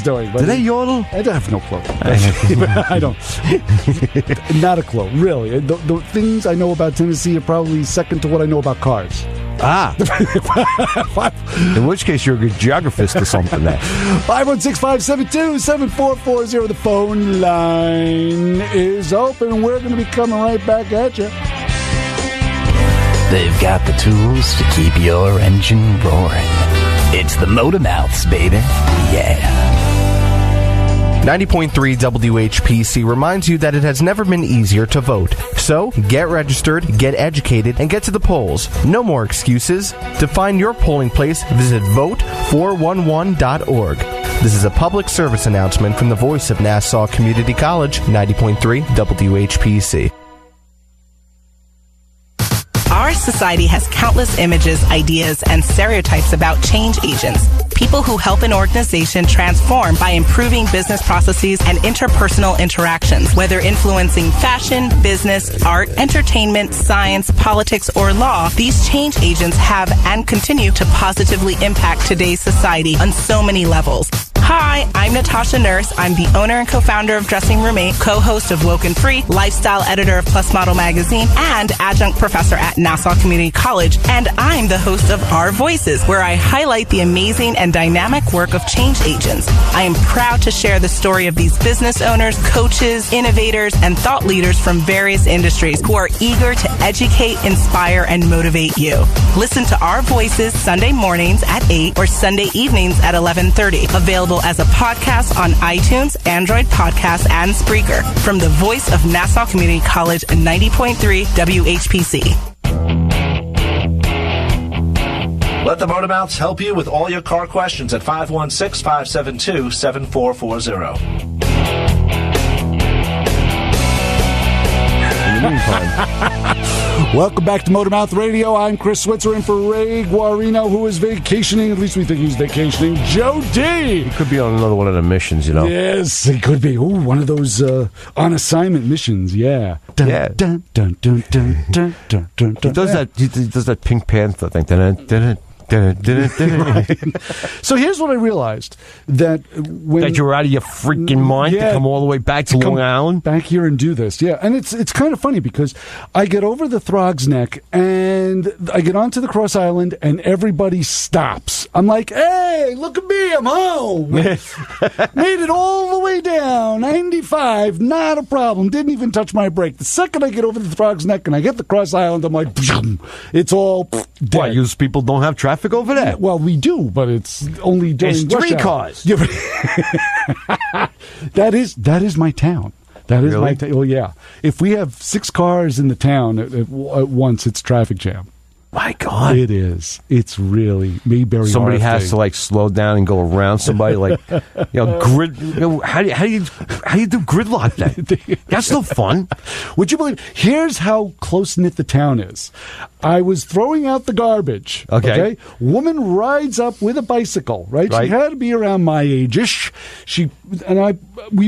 is doing. Do they yodel? I have no clue. I don't. Not a clue, really. The things I know about Tennessee are probably second to what I know about cars. Ah. In which case, you're a good geographist or something there. 516-572-7440. The phone line is open. We're going to be coming right back at you. They've got the tools to keep your engine roaring. It's the Motor Mouths, baby. Yeah. 90.3 WHPC reminds you that it has never been easier to vote. So, get registered, get educated, and get to the polls. No more excuses. To find your polling place, visit vote411.org. This is a public service announcement from the voice of Nassau Community College, 90.3 WHPC. Our society has countless images, ideas, and stereotypes about change agents, people who help an organization transform by improving business processes and interpersonal interactions, whether influencing fashion, business, art, entertainment, science, politics, or law. These change agents have and continue to positively impact today's society on so many levels. Hi, I'm Natasha Nurse. I'm the owner and co-founder of Dressing Room 8, co-host of Woke and Free, lifestyle editor of Plus Model Magazine, and adjunct professor at Nassau Community College. And I'm the host of Our Voices, where I highlight the amazing and dynamic work of change agents. I am proud to share the story of these business owners, coaches, innovators, and thought leaders from various industries who are eager to educate, inspire, and motivate you. Listen to Our Voices Sunday mornings at 8 or Sunday evenings at 11:30. Available as a podcast on iTunes, Android Podcasts, and Spreaker. From the voice of Nassau Community College 90.3 WHPC. Let the Motor Mouths help you with all your car questions at 516-572-7440. Welcome back to Motor Mouth Radio. I'm Chris Switzer in for Ray Guarino, who is vacationing. At least we think he's vacationing. Joe D. He could be on another one of the missions, you know. Yes, he could be. Ooh, one of those on assignment missions. Yeah. Dun, Yeah. Dun, dun, dun, dun, dun, dun, dun, He does that. He does that Pink Panther thing. So here's what I realized that when That you're out of your freaking mind to come all the way back to Long Island. back here and do this. Yeah, and it's kind of funny because I get over the Throg's Neck and I get onto the Cross Island and everybody stops. I'm like, hey, look at me, I'm home. Made it all the way down, 95, not a problem. Didn't even touch my brake. The second I get over the Throg's Neck and I get the Cross Island, I'm like, it's all dead. Why, you people don't have traffic over there? Well, we do, but it's only during It's rush three hour. cars. Yeah, that is my town. That is my town. Well, yeah. If we have 6 cars in the town at once, it's traffic jam. My God. It is. It's really Mayberry. Somebody RFD. has to like slow down and go around somebody like grid. How do you do gridlock that? That's no fun. Would you believe? Here's how close knit the town is. I was throwing out the garbage. Okay. Woman rides up with a bicycle. Right. She had to be around my age-ish. We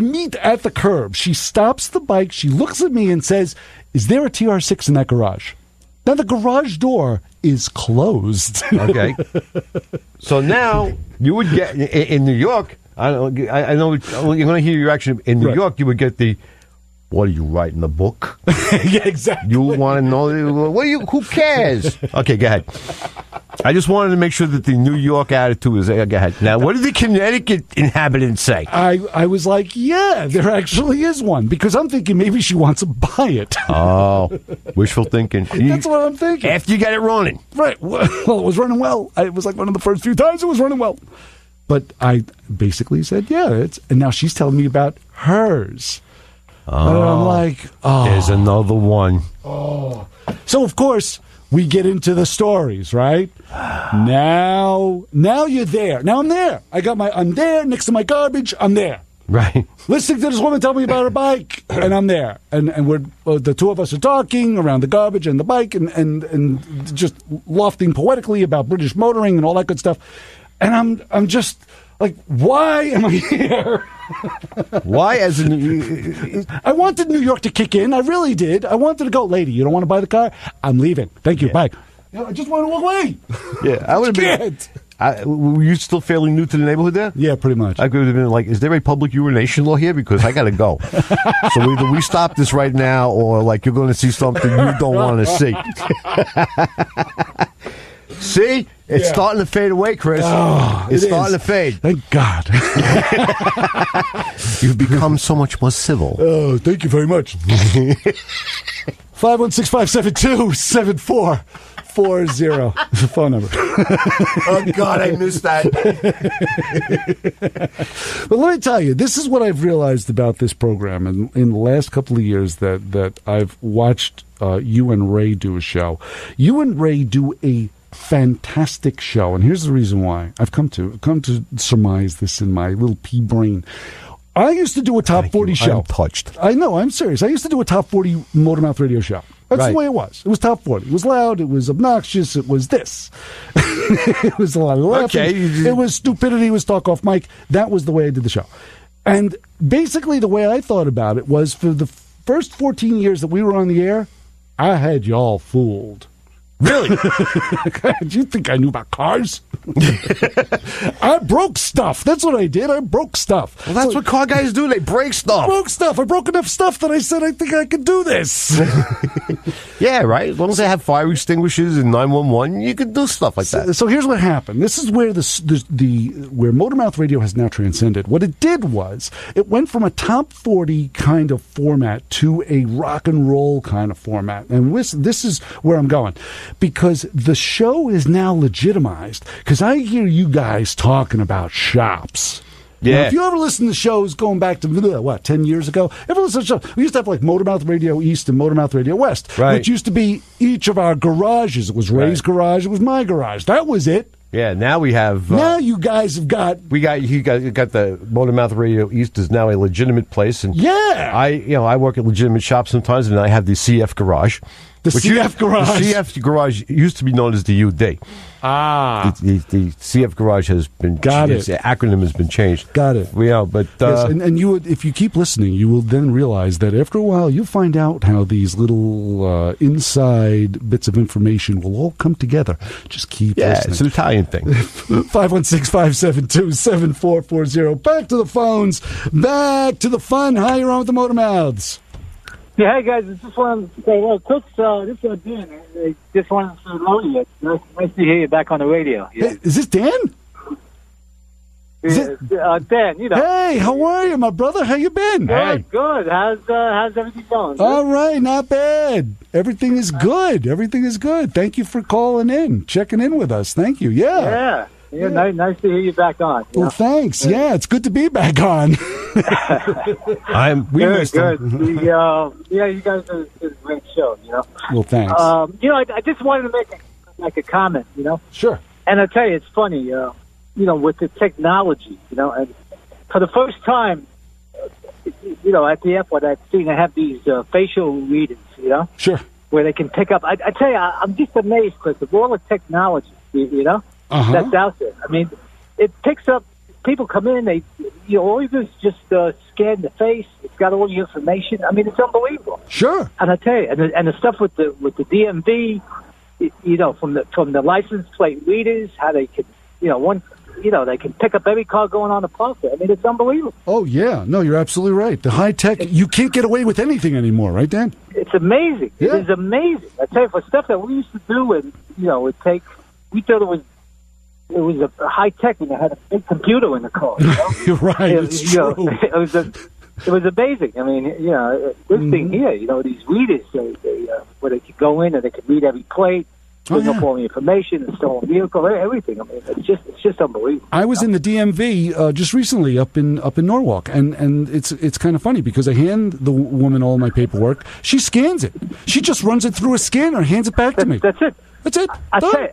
meet at the curb. She stops the bike. She looks at me and says, "Is there a TR6 in that garage?" Now, the garage door is closed. Okay. So now you would get in New York. I know you're going to hear your reaction. In New York, you would get the, "What are you writing the book?" Yeah, exactly. You want to know who cares? Okay, go ahead. I just wanted to make sure that the New York attitude is. Go ahead. Now, what did the Connecticut inhabitants say? I was like, yeah, there actually is one, because I'm thinking maybe she wants to buy it. Oh, wishful thinking. That's what I'm thinking. After you got it running. Right. Well, it was running well. It was like one of the first few times it was running well. But I basically said, yeah, and now she's telling me about hers. Oh, and I'm like, oh. There's another one. Oh. So, of course, we get into the stories, right? Now you're there. Now I'm there. I'm there next to my garbage. I'm there. Right. Listening to this woman tell me about her bike, and I'm there. And we're the two of us are talking around the garbage and the bike and just lofting poetically about British motoring and all that good stuff. And I'm just like, why am I here? Why? I wanted New York to kick in. I really did. I wanted to go, lady, you don't want to buy the car? I'm leaving. Thank you. Bye. I just want to walk away. Yeah, I would have been. were you still fairly new to the neighborhood there? Yeah, pretty much. I could have been like, is there a public urination law here? Because I got to go. So either we stop this right now, or like you're going to see something you don't want to see. See? It's starting to fade away, Chris. Oh, it's starting to fade. Thank God. You've become so much more civil. Oh, thank you very much. 516-572-7440 is the phone number. Oh, God, I missed that. But let me tell you, this is what I've realized about this program in the last couple of years that I've watched you and Ray do a show. You and Ray do a fantastic show, and here's the reason why. I've come to surmise this in my little pea brain. I used to do a top 40 show. I'm touched. I know, I'm serious. I used to do a top 40 Motormouth radio show. That's the way it was. It was top 40. It was loud. It was obnoxious. It was this. It was a lot of laughing. Okay. It was stupidity. It was talk off mic. That was the way I did the show. And basically the way I thought about it was for the first 14 years that we were on the air, I had y'all fooled. Really? Do you think I knew about cars? I broke stuff. That's what I did. I broke stuff. Well, that's what car guys do. They break stuff. I broke stuff. I broke enough stuff that I said, I think I could do this. Yeah, right? As long as they have fire extinguishers and 911, you can do stuff like that. So here's what happened. This is where where Motormouth Radio has now transcended. What it did was it went from a top 40 kind of format to a rock and roll kind of format. And this is where I'm going. Because the show is now legitimized. Because I hear you guys talking about shops. Yeah. Now, if you ever listen to shows going back to, 10 years ago? Ever listen to shows? We used to have like Motormouth Radio East and Motormouth Radio West. Right. Which used to be each of our garages. It was Ray's garage. It was my garage. That was it. Yeah, now we have... now you guys have got... You got the Motormouth Radio East is now a legitimate place. And yeah! I work at legitimate shops sometimes, and I have the CF garage. The CF garage. The CF garage used to be known as the UD. Ah. The CF garage has been changed. The acronym has been changed. Got it. But yes, and you would, if you keep listening, you will then realize that after a while you'll find out how these little inside bits of information will all come together. Just keep listening. It's an Italian thing. 516-572-7440. Back to the phones. Back to the fun. How you on with the Motormouths? Yeah, hey guys, I just wanted to say, this is Dan. I just wanted to say hello to you. Nice to hear you back on the radio. Yeah. Hey, is this Dan? Dan, you know. Hey, how are you, my brother? How you been? Good. How's everything going? All right, not bad. Everything is good. Everything is good. Thank you for calling in, checking in with us. Thank you. Yeah. Yeah, nice to hear you back on. Well, thanks. Yeah, it's good to be back on. We missed good. You guys are a great show, you know. Well, thanks. I just wanted to make a comment, you know. Sure. And I'll tell you, it's funny, with the technology, and for the first time, at the airport, I've seen they have these facial readers, Sure. Where they can pick up. I tell you, I'm just amazed, Chris, of all the technology, that's out there. I mean, it picks up. People come in. They, all you do is just scan the face. It's got all the information. I mean, it's unbelievable. Sure. And I tell you, and the stuff with the DMV, from the license plate readers, how they can, they can pick up every car going on the parkway. I mean, it's unbelievable. Oh yeah, no, you're absolutely right. The high tech, you can't get away with anything anymore, right, Dan? It's amazing. Yeah. It is amazing. I tell you, for stuff that we used to do, and we thought it was a high tech when they had a big computer in the car. You're right. It's true. It was amazing. I mean, this thing here, these readers, where they could go in and they could read every plate, look up all the information, the stolen vehicle, everything. I mean, it's just unbelievable. I was in the DMV just recently up in Norwalk, and it's kind of funny because I hand the woman all my paperwork. She scans it. She just runs it through a scanner, hands it back to me. That's it. I tell you,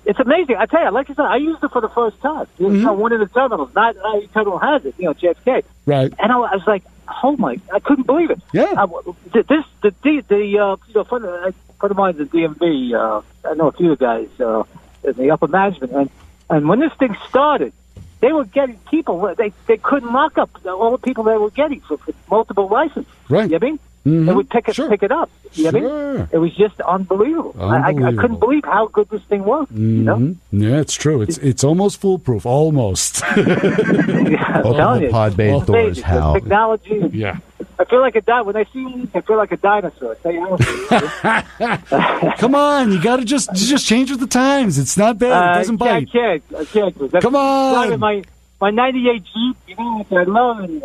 it's amazing. I tell you, like I said, I used it for the first time. One of the terminals, not every terminal has it. JFK. Right. And I was like, oh my! I couldn't believe it. Yeah. Friend of mine in the DMV. I know a few of the guys in the upper management, and when this thing started, they were getting people. They couldn't lock up all the people they were getting for multiple licenses. Right. You know what I mean? it would pick it up. You know what I mean? It was just unbelievable. I couldn't believe how good this thing was. You know? Yeah, it's true. It's almost foolproof. Almost. Open the pod bay doors, Hal. The technology. Yeah. I feel like when I see you, I feel like a dinosaur. Come on, you got to just change with the times. It's not bad. It doesn't bite. I can't. Come on. My 98 Jeep, you know, I love and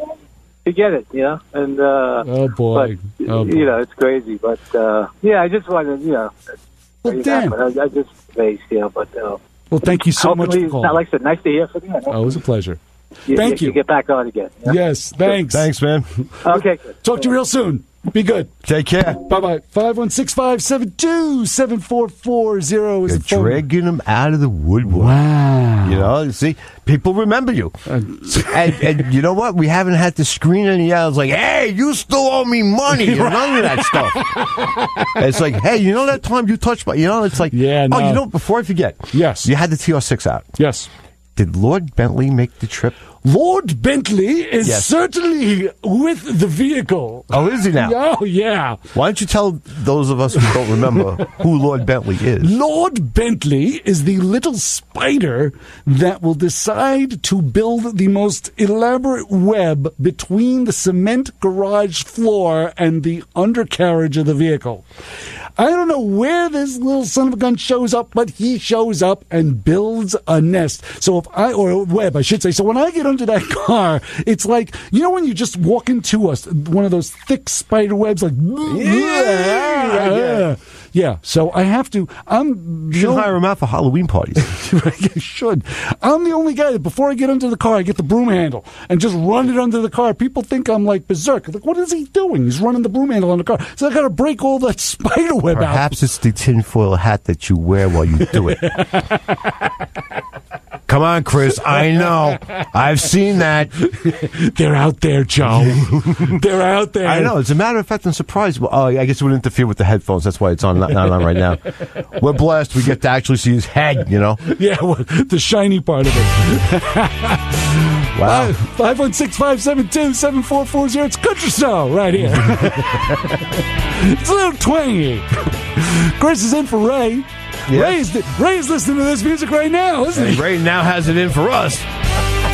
to get it, you know. And oh boy. You know, it's crazy. But I just wanted, you know. Well, Dan. I just amazed, you know. But well, thank you so much for calling. Like I said, nice to hear from you. Oh, it was a pleasure. Thank you. Get back on again. Yeah? Yes, thanks. Thanks, man. Okay. Talk to you real soon. Be good. Take care. Bye-bye. 516-572-7440 is You're the phone. dragging them out of the woodwork. Wow. You know, see, people remember you. And you know what? We haven't had to screen any ads like, hey, you still owe me money. And none of that stuff. It's like, hey, you know that time you touched my... You know, it's like, yeah, no. Oh, you know, before I forget. Yes. You had the TR6 out. Yes. Did Lord Bentley make the trip? Lord Bentley is certainly with the vehicle. Oh, is he now? Oh, yeah. Why don't you tell those of us who don't remember who Lord Bentley is? Lord Bentley is the little spider that will decide to build the most elaborate web between the cement garage floor and the undercarriage of the vehicle. I don't know where this little son of a gun shows up, but he shows up and builds a nest. So or a web, I should say. So when I get into that car, it's like, you know when you just walk into one of those thick spider webs, like, yeah. So I have to, You should hire him out for Halloween parties. I should. I'm the only guy that before I get into the car, I get the broom handle and just run it under the car. People think I'm like berserk. Like, what is he doing? He's running the broom handle on the car. So I got to break all that spider web out. Perhaps it's the tinfoil hat that you wear while you do it. Come on, Chris. I know. I've seen that. They're out there, Joe. They're out there. I know. As a matter of fact, I'm surprised. Well, I guess it would interfere with the headphones. That's why it's not on right now. We're blessed. We get to actually see his head, you know? Yeah, well, the shiny part of it. Wow. 516-572-7440. It's Country Show right here. It's a little twangy. Chris is in for Ray. Yes. Ray's listening to this music right now, isn't he? Ray now has it in for us.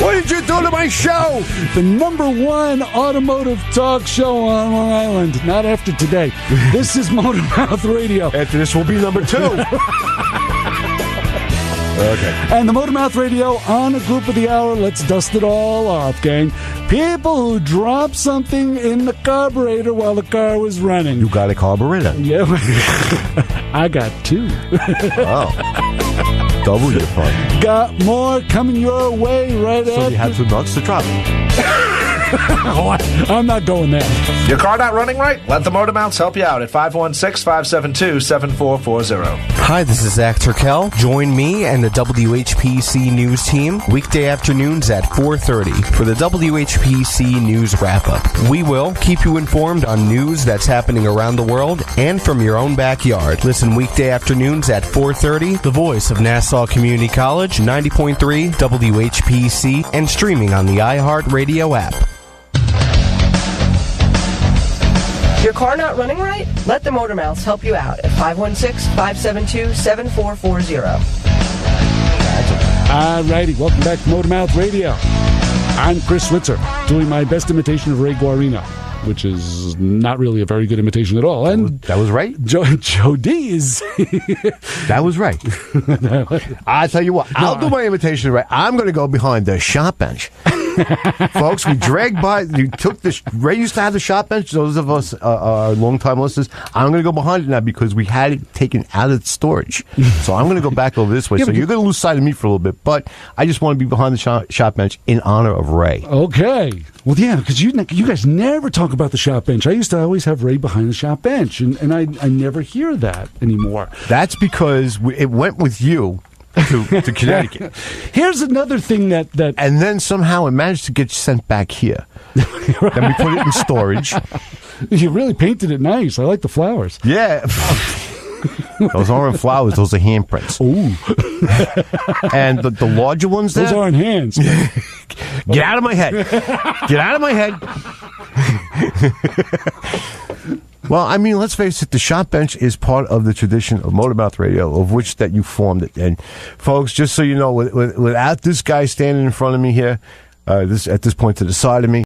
What did you do to my show? The #1 automotive talk show on Long Island. Not after today. This is Motor Mouth Radio. After this will be #2. Okay. And the Motor Mouth Radio on a group of the hour. Let's dust it all off, gang. People who dropped something in the carburetor while the car was running. You got a carburetor? Yeah. I got 2. Wow. Double your fun. Got more coming your way right after. So you had 2 nuts to drop. I'm not going there. Your car not running right? Let the Motor Mounts help you out at 516-572-7440. Hi, this is Zach Turkel. Join me and the WHPC News team weekday afternoons at 4:30 for the WHPC News Wrap-Up. We will keep you informed on news that's happening around the world and from your own backyard. Listen weekday afternoons at 4:30, the voice of Nassau Community College, 90.3 WHPC, and streaming on the iHeartRadio app. Your car not running right? Let the Motor Mouths help you out at 516-572-7440. All righty, welcome back to Motor Mouth Radio. I'm Chris Switzer, doing my best imitation of Ray Guarino, which is not really a very good imitation at all. And that was right. Joe D is... That was right. I'll tell you what, I'll do my imitation right. I'm going to go behind the shop bench. Folks, we dragged by. You took this. Ray used to have the shop bench. Those of us long-time listeners, I'm going to go behind it now because we had it taken out of storage. So I'm going to go back over this way. So you're going to lose sight of me for a little bit, but I just want to be behind the shop bench in honor of Ray. Okay. Well, yeah, because you guys never talk about the shop bench. I used to always have Ray behind the shop bench, and I never hear that anymore. That's because it went with you. to Connecticut. Here's another thing that... And then somehow it managed to get sent back here. Right. Then we put it in storage. You really painted it nice. I like the flowers. Yeah. Those aren't flowers. Those are handprints. Ooh. And the larger ones there... Those aren't hands. Get out of my head. Get out of my head. Well, I mean, let's face it, the shop bench is part of the tradition of Motormouth Radio, of which that you formed it. And, folks, just so you know, without this guy standing in front of me here, at this point to the side of me,